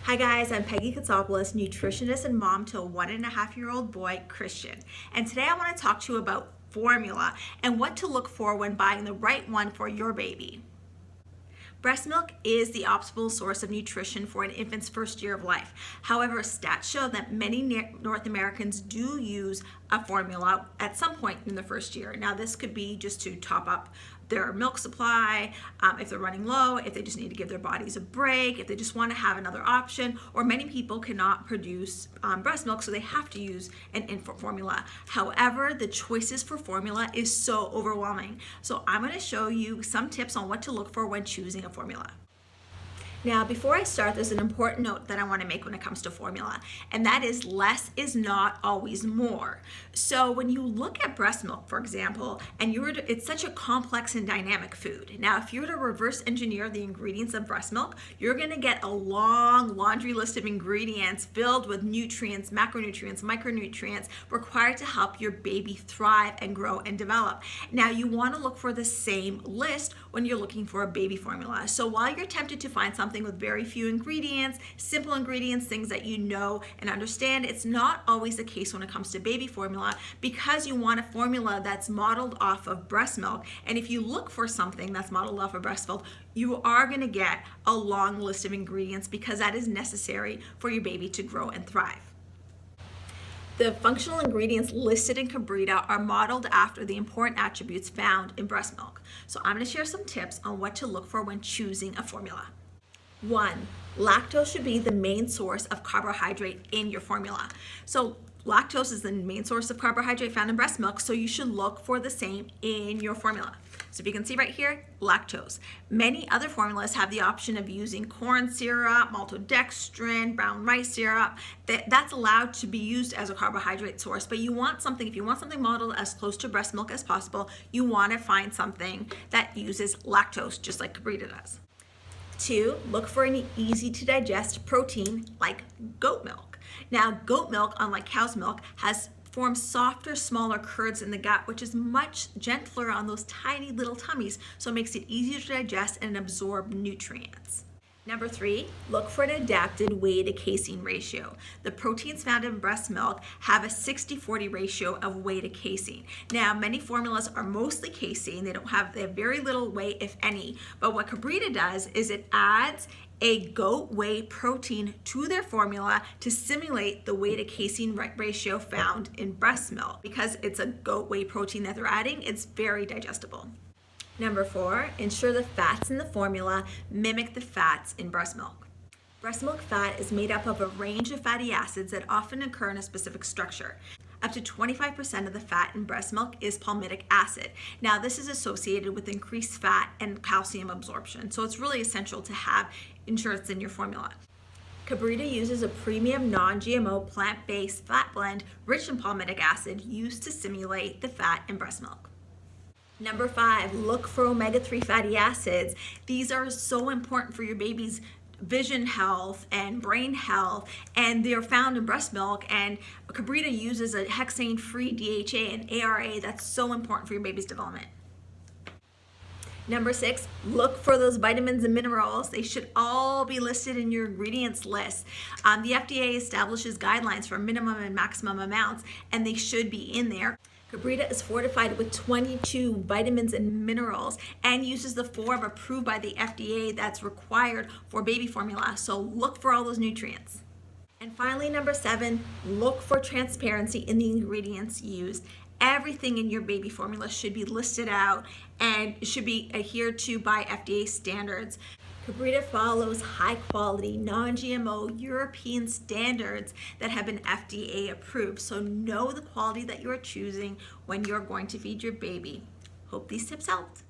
Hi guys, I'm Peggy Kotsopoulos, nutritionist and mom to a 1.5-year-old boy, Christian. And today I want to talk to you about formula and what to look for when buying the right one for your baby. Breast milk is the optimal source of nutrition for an infant's first year of life. However, stats show that many North Americans do use a formula at some point in the first year. Now, this could be just to top up their milk supply, if they're running low, if they just need to give their bodies a break, if they just want to have another option, or many people cannot produce breast milk, so they have to use an infant formula. However, the choices for formula is so overwhelming. So I'm going to show you some tips on what to look for when choosing a formula. Now, before I start, there's an important note that I want to make when it comes to formula, and that is less is not always more. So when you look at breast milk, for example, and it's such a complex and dynamic food. Now, if you were to reverse engineer the ingredients of breast milk, you're going to get a long laundry list of ingredients filled with nutrients, macronutrients, micronutrients required to help your baby thrive and grow and develop. Now, you want to look for the same list when you're looking for a baby formula. So while you're tempted to find something with very few ingredients, simple ingredients, things that you know and understand, it's not always the case when it comes to baby formula, because you want a formula that's modeled off of breast milk. And if you look for something that's modeled off of breast milk, you are going to get a long list of ingredients because that is necessary for your baby to grow and thrive. The functional ingredients listed in Cabrita are modeled after the important attributes found in breast milk. So I'm going to share some tips on what to look for when choosing a formula. 1, lactose should be the main source of carbohydrate in your formula. So lactose is the main source of carbohydrate found in breast milk, so you should look for the same in your formula. So if you can see right here, lactose. Many other formulas have the option of using corn syrup, maltodextrin, brown rice syrup. That's allowed to be used as a carbohydrate source, but if you want something modeled as close to breast milk as possible, you want to find something that uses lactose, just like Cabrito does. 2, look for any easy to digest protein like goat milk. Now, goat milk, unlike cow's milk, forms softer, smaller curds in the gut, which is much gentler on those tiny little tummies, so it makes it easier to digest and absorb nutrients. Number 3, look for an adapted whey to casein ratio. The proteins found in breast milk have a 60-40 ratio of whey to casein. Now, many formulas are mostly casein. They have very little whey, if any. But what Cabrita does is it adds a goat whey protein to their formula to simulate the whey to casein ratio found in breast milk. Because it's a goat whey protein that they're adding, it's very digestible. Number 4, ensure the fats in the formula mimic the fats in breast milk. Breast milk fat is made up of a range of fatty acids that often occur in a specific structure. Up to 25% of the fat in breast milk is palmitic acid. Now, this is associated with increased fat and calcium absorption, so it's really essential to ensure it's in your formula. Cabrita uses a premium non-GMO plant-based fat blend rich in palmitic acid used to simulate the fat in breast milk. Number 5, look for omega-3 fatty acids. These are so important for your baby's vision health and brain health, and they're found in breast milk, and Cabrita uses a hexane-free DHA and ARA that's so important for your baby's development. Number 6, look for those vitamins and minerals. They should all be listed in your ingredients list. The FDA establishes guidelines for minimum and maximum amounts, and they should be in there. Cabrita is fortified with 22 vitamins and minerals and uses the form approved by the FDA that's required for baby formula, so look for all those nutrients. And finally, number 7, look for transparency in the ingredients used. Everything in your baby formula should be listed out and should be adhered to by FDA standards. Cabrita follows high-quality, non-GMO European standards that have been FDA approved, so know the quality that you are choosing when you're going to feed your baby. Hope these tips helped.